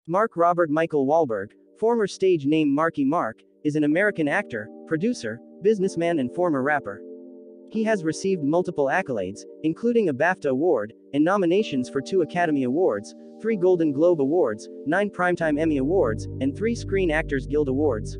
Mark Robert Michael Wahlberg, former stage name Marky Mark, is an American actor, producer, businessman and former rapper. He has received multiple accolades, including a BAFTA Award, and nominations for 2 Academy Awards, 3 Golden Globe Awards, 9 Primetime Emmy Awards, and 3 Screen Actors Guild Awards.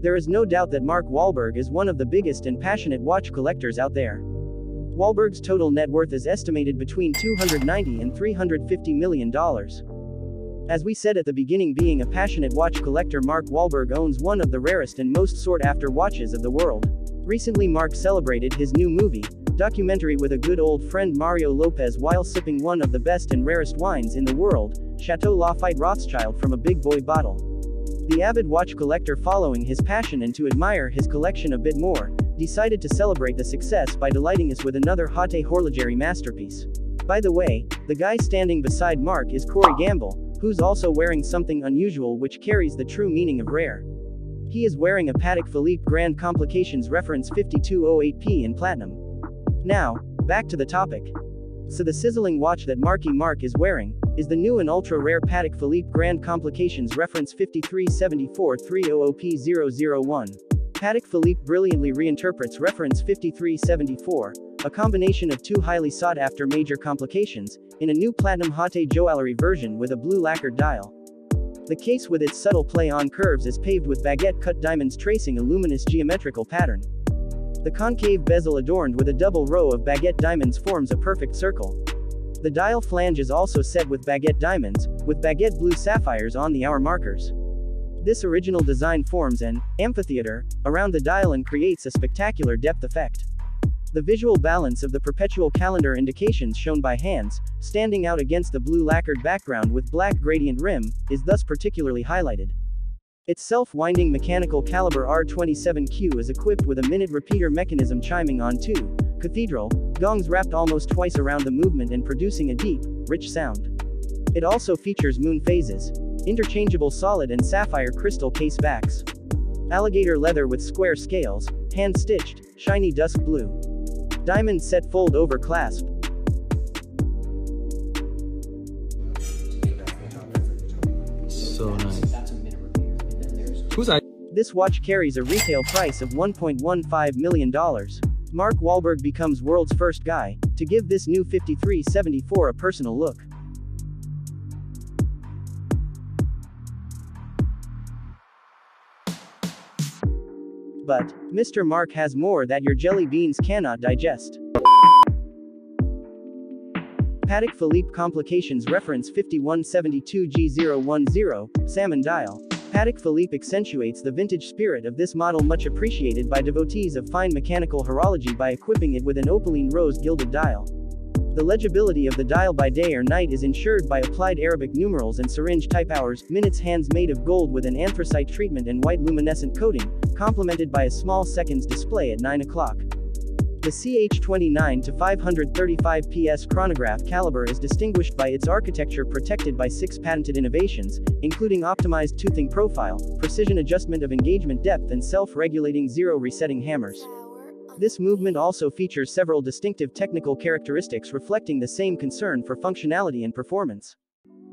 There is no doubt that Mark Wahlberg is one of the biggest and passionate watch collectors out there. Wahlberg's total net worth is estimated between $290 and $350 million. As we said at the beginning, being a passionate watch collector, Mark Wahlberg owns one of the rarest and most sought-after watches of the world. Recently, Mark celebrated his new movie, documentary with a good old friend Mario Lopez while sipping one of the best and rarest wines in the world, Chateau Lafite Rothschild from a big boy bottle. The avid watch collector, following his passion and to admire his collection a bit more, decided to celebrate the success by delighting us with another haute horlogerie masterpiece. By the way, the guy standing beside Mark is Corey Gamble, who's also wearing something unusual which carries the true meaning of rare. He is wearing a Patek Philippe Grand Complications reference 5208P in platinum. Now, back to the topic. So the sizzling watch that Marky Mark is wearing is the new and ultra-rare Patek Philippe Grand Complications reference 5374300P001. Patek Philippe brilliantly reinterprets reference 5374, a combination of 2 highly sought-after major complications, in a new platinum haute joaillerie version with a blue lacquered dial. The case with its subtle play on curves is paved with baguette-cut diamonds tracing a luminous geometrical pattern. The concave bezel adorned with a double row of baguette diamonds forms a perfect circle. The dial flange is also set with baguette diamonds, with baguette blue sapphires on the hour markers. This original design forms an amphitheater around the dial and creates a spectacular depth effect. The visual balance of the Perpetual Calendar indications shown by hands, standing out against the blue lacquered background with black gradient rim, is thus particularly highlighted. Its self-winding mechanical caliber R27Q is equipped with a minute repeater mechanism chiming on 2 cathedral gongs wrapped almost twice around the movement and producing a deep, rich sound. It also features moon phases, interchangeable solid and sapphire crystal case backs, alligator leather with square scales, hand-stitched, shiny dusk blue, diamond set fold-over clasp. So nice. Who's that? This watch carries a retail price of $1.15 million. Mark Wahlberg becomes world's first guy to give this new 5374 a personal look. But Mr. Mark has more that your jelly beans cannot digest. Patek Philippe Complications reference 5172G010, salmon dial. Patek Philippe accentuates the vintage spirit of this model, much appreciated by devotees of fine mechanical horology, by equipping it with an opaline rose gilded dial. The legibility of the dial by day or night is ensured by applied Arabic numerals and syringe type hours, minutes hands made of gold with an anthracite treatment and white luminescent coating, complemented by a small seconds display at 9 o'clock. The CH29 to 535 PS chronograph caliber is distinguished by its architecture protected by 6 patented innovations, including optimized toothing profile, precision adjustment of engagement depth and self-regulating zero resetting hammers. This movement also features several distinctive technical characteristics reflecting the same concern for functionality and performance.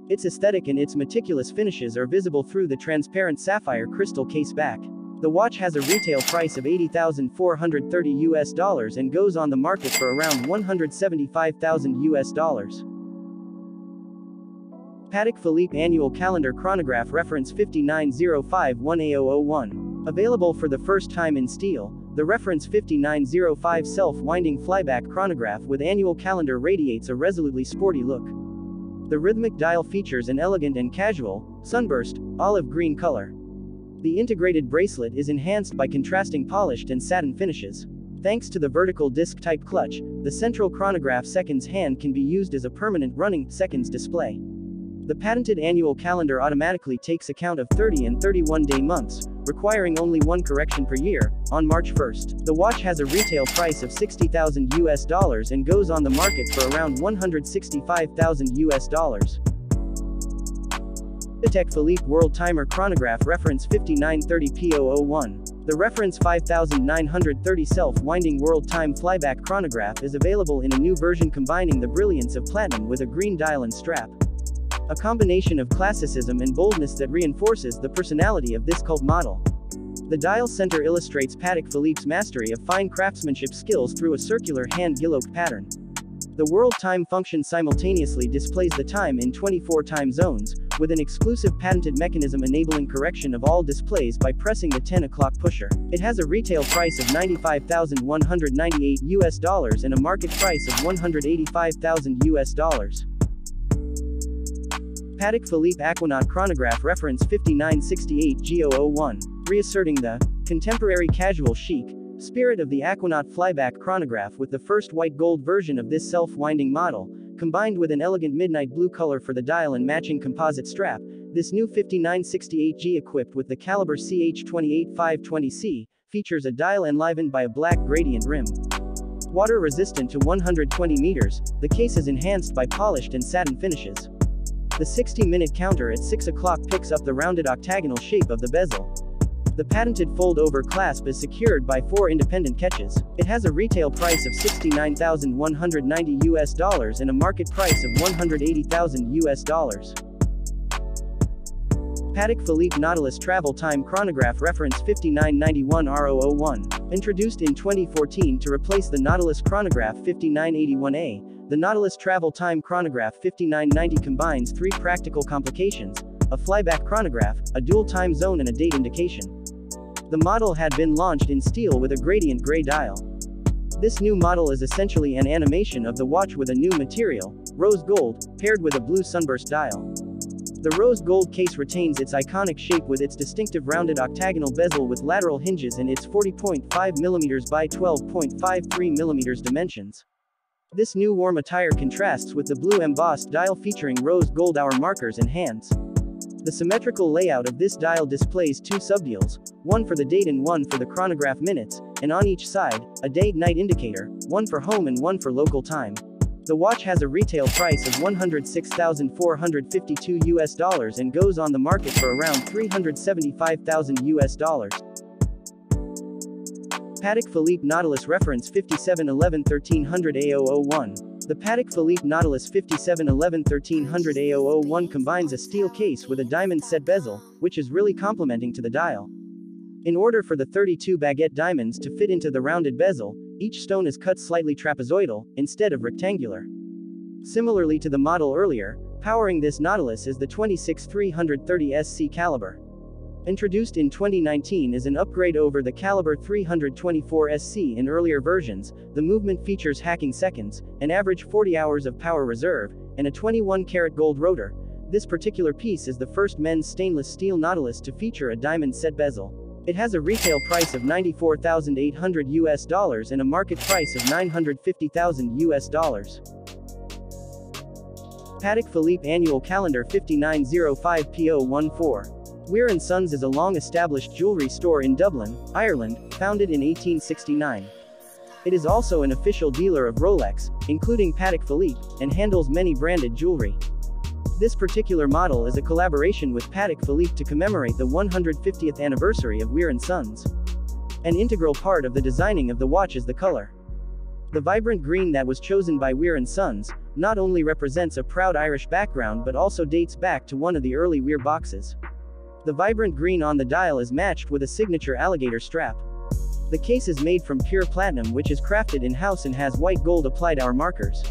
Its aesthetic and its meticulous finishes are visible through the transparent sapphire crystal case back. The watch has a retail price of $80,430 and goes on the market for around $175,000. Patek Philippe Annual Calendar Chronograph reference 59051A001. Available for the first time in steel, the reference 5905 self-winding flyback chronograph with annual calendar radiates a resolutely sporty look. The rhythmic dial features an elegant and casual, sunburst, olive green color. The integrated bracelet is enhanced by contrasting polished and satin finishes. Thanks to the vertical disc-type clutch, the central chronograph seconds hand can be used as a permanent running seconds display. The patented annual calendar automatically takes account of 30 and 31-day months, requiring only 1 correction per year. On March 1st, the watch has a retail price of $60,000 and goes on the market for around $165,000. Patek Philippe World Timer Chronograph reference 5930P001. The reference 5930 self-winding world time flyback chronograph is available in a new version combining the brilliance of platinum with a green dial and strap. A combination of classicism and boldness that reinforces the personality of this cult model. The dial center illustrates Patek Philippe's mastery of fine craftsmanship skills through a circular hand-guillotine pattern. The world time function simultaneously displays the time in 24 time zones, with an exclusive patented mechanism enabling correction of all displays by pressing the 10 o'clock pusher. It has a retail price of $95,198 and a market price of $185,000. Patek Philippe Aquanaut Chronograph reference 5968G001, reasserting the contemporary casual chic spirit of the Aquanaut flyback chronograph with the first white gold version of this self-winding model, combined with an elegant midnight blue color for the dial and matching composite strap. This new 5968G equipped with the caliber CH28520C features a dial enlivened by a black gradient rim. Water resistant to 120 meters, the case is enhanced by polished and satin finishes. The 60-minute counter at 6 o'clock picks up the rounded octagonal shape of the bezel. The patented fold-over clasp is secured by 4 independent catches. It has a retail price of $69,190 and a market price of $180,000. Patek Philippe Nautilus Travel Time Chronograph reference 5991R001. Introduced in 2014 to replace the Nautilus Chronograph 5981A, the Nautilus Travel Time Chronograph 5990 combines 3 practical complications: a flyback chronograph, a dual time zone and a date indication. The model had been launched in steel with a gradient gray dial. This new model is essentially an animation of the watch with a new material, rose gold, paired with a blue sunburst dial. The rose gold case retains its iconic shape with its distinctive rounded octagonal bezel with lateral hinges and its 40.5 mm by 12.53 mm dimensions. This new warm attire contrasts with the blue embossed dial featuring rose gold hour markers and hands. The symmetrical layout of this dial displays 2 subdials, one for the date and one for the chronograph minutes, and on each side, a day-night indicator, one for home and one for local time. The watch has a retail price of $106,452 and goes on the market for around $375,000. Patek Philippe Nautilus reference 5711-1300A001. The Patek Philippe Nautilus 5711-1300A001 combines a steel case with a diamond set bezel, which is really complementing to the dial. In order for the 32 baguette diamonds to fit into the rounded bezel, each stone is cut slightly trapezoidal, instead of rectangular. Similarly to the model earlier, powering this Nautilus is the 26330 SC caliber. Introduced in 2019 as an upgrade over the caliber 324 SC in earlier versions, the movement features hacking seconds, an average 40 hours of power reserve, and a 21-karat gold rotor. This particular piece is the first men's stainless steel Nautilus to feature a diamond set bezel. It has a retail price of $94,800 and a market price of $950,000. Patek Philippe Annual Calendar 5905P014. Weir & Sons is a long-established jewelry store in Dublin, Ireland, founded in 1869. It is also an official dealer of Rolex, including Patek Philippe, and handles many branded jewelry. This particular model is a collaboration with Patek Philippe to commemorate the 150th anniversary of Weir & Sons. An integral part of the designing of the watch is the color. The vibrant green that was chosen by Weir & Sons not only represents a proud Irish background but also dates back to one of the early Weir boxes. The vibrant green on the dial is matched with a signature alligator strap. The case is made from pure platinum, which is crafted in-house and has white gold applied hour markers.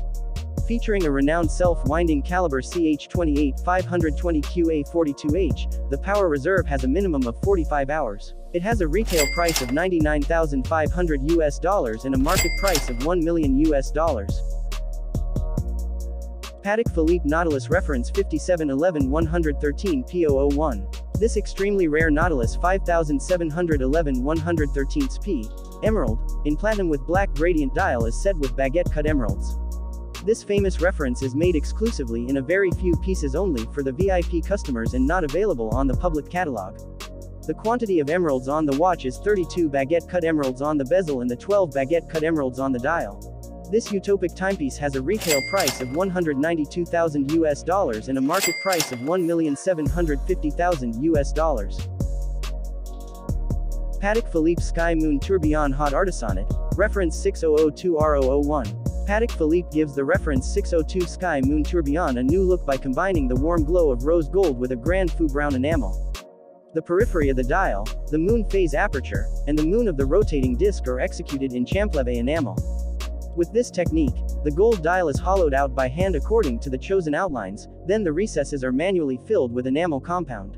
Featuring a renowned self-winding caliber CH28520QA42H, the power reserve has a minimum of 45 hours. It has a retail price of $99,500 and a market price of $1 million. Patek Philippe Nautilus reference 5711-113P001. This extremely rare Nautilus 5711-113P, emerald, in platinum with black gradient dial is set with baguette-cut emeralds. This famous reference is made exclusively in a very few pieces only for the VIP customers and not available on the public catalog. The quantity of emeralds on the watch is 32 baguette-cut emeralds on the bezel and the 12 baguette-cut emeralds on the dial. This utopic timepiece has a retail price of $192,000 and a market price of $1,750,000. Patek Philippe Sky Moon Tourbillon Haute Artisanat, reference 6002R001. Patek Philippe gives the reference 602 Sky Moon Tourbillon a new look by combining the warm glow of rose gold with a grand faux brown enamel. The periphery of the dial, the moon phase aperture, and the moon of the rotating disc are executed in champlevé enamel. With this technique, the gold dial is hollowed out by hand according to the chosen outlines, then the recesses are manually filled with enamel compound.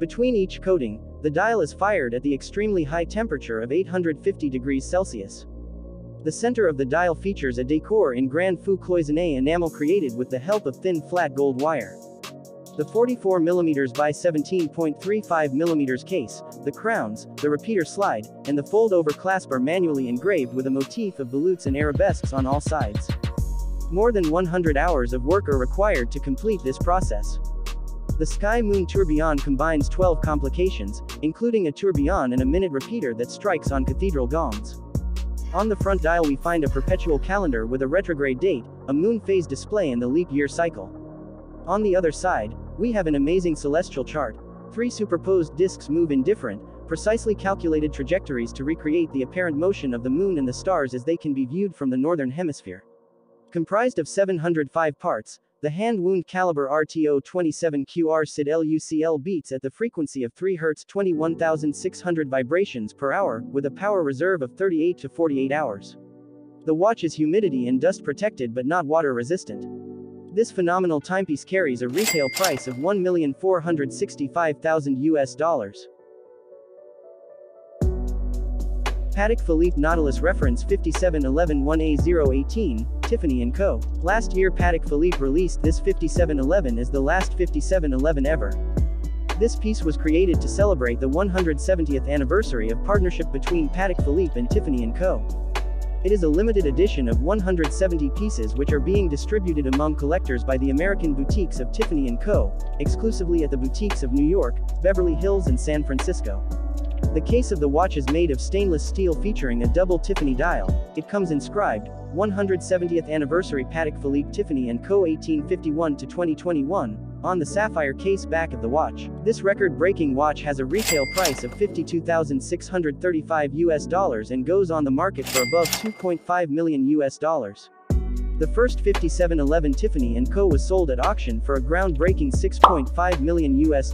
Between each coating, the dial is fired at the extremely high temperature of 850 degrees Celsius. The center of the dial features a decor in grand faux cloisonné enamel created with the help of thin flat gold wire. The 44mm by 17.35mm case, the crowns, the repeater slide, and the fold-over clasp are manually engraved with a motif of volutes and arabesques on all sides. More than 100 hours of work are required to complete this process. The Sky Moon Tourbillon combines 12 complications, including a tourbillon and a minute repeater that strikes on cathedral gongs. On the front dial we find a perpetual calendar with a retrograde date, a moon phase display and the leap year cycle. On the other side, we have an amazing celestial chart. 3 superposed discs move in different, precisely calculated trajectories to recreate the apparent motion of the moon and the stars as they can be viewed from the northern hemisphere. Comprised of 705 parts, the hand-wound caliber RTO-27QR SID LUCL beats at the frequency of 3 Hz 21,600 vibrations per hour, with a power reserve of 38 to 48 hours. The watch is humidity and dust protected but not water resistant. This phenomenal timepiece carries a retail price of $1,465,000 US. Patek Philippe Nautilus reference 5711-1A018, Tiffany & Co. Last year Patek Philippe released this 5711 as the last 5711 ever. This piece was created to celebrate the 170th anniversary of partnership between Patek Philippe and Tiffany & Co. It is a limited edition of 170 pieces which are being distributed among collectors by the American boutiques of Tiffany & Co., exclusively at the boutiques of New York, Beverly Hills and San Francisco. The case of the watch is made of stainless steel featuring a double Tiffany dial. It comes inscribed, 170th Anniversary Patek Philippe Tiffany & Co. 1851 to 2021, on the sapphire case back of the watch. This record-breaking watch has a retail price of $52,635 US and goes on the market for above $2.5 million US. The first 5711 Tiffany & Co. was sold at auction for a groundbreaking $6.5 million US.